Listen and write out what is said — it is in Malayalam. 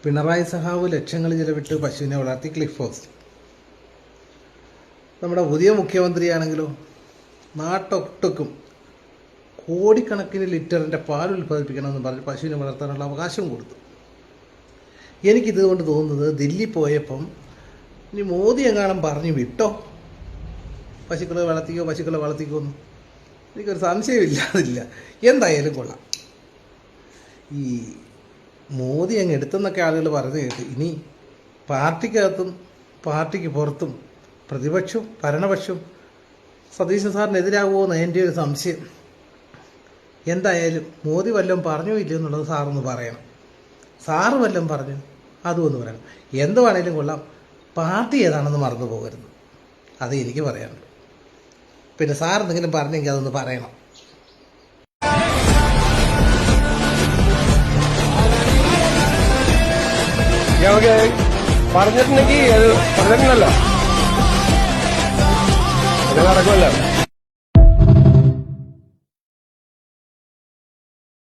പിണറായി സഹാവ് ലക്ഷങ്ങൾ ചിലവിട്ട് പശുവിനെ വളർത്തി ക്ലിഫ് ഹൗസ്. നമ്മുടെ പുതിയ മുഖ്യമന്ത്രിയാണെങ്കിലോ നാട്ടൊട്ടുക്കും കോടിക്കണക്കിന് ലിറ്ററിൻ്റെ പാൽ ഉൽപ്പാദിപ്പിക്കണമെന്ന് പറഞ്ഞ് പശുവിനെ വളർത്താനുള്ള അവകാശം കൊടുത്തു. എനിക്കിതുകൊണ്ട് തോന്നുന്നത് ദില്ലി പോയപ്പം ഇനി മോദി എങ്ങാനും പറഞ്ഞു വിട്ടോ പശുക്കളെ വളർത്തിക്കോ എന്ന് എനിക്കൊരു സംശയമില്ലാതില്ല. എന്തായാലും കൊള്ളാം. ഈ മോദി അങ്ങ് എടുത്തെന്നൊക്കെ ആളുകൾ പറഞ്ഞു കേട്ട് ഇനി പാർട്ടിക്കകത്തും പാർട്ടിക്ക് പുറത്തും പ്രതിപക്ഷവും ഭരണപക്ഷവും സതീശൻ സാറിനെതിരാകുമോ എന്ന് എൻ്റെ ഒരു സംശയം. എന്തായാലും മോദി വല്ലതും പറഞ്ഞോ ഇല്ലയോ എന്നുള്ളത് സാറൊന്ന് പറയണം. സാറ് വല്ലതും പറഞ്ഞു അതും ഒന്ന് പറയണം. എന്തുവാണേലും കൊള്ളാം, പാർട്ടി ഏതാണെന്ന് മറന്നു പോകരുത്. അത് എനിക്ക് പറയാനുള്ളൂ. പിന്നെ സാർ എന്തെങ്കിലും പറഞ്ഞെങ്കിൽ അതൊന്ന് പറയണം. പറഞ്ഞിട്ടുണ്ടെങ്കിൽ അത് പറഞ്ഞിട്ടുണ്ടല്ലോ, അത് നടക്കുമല്ലോ.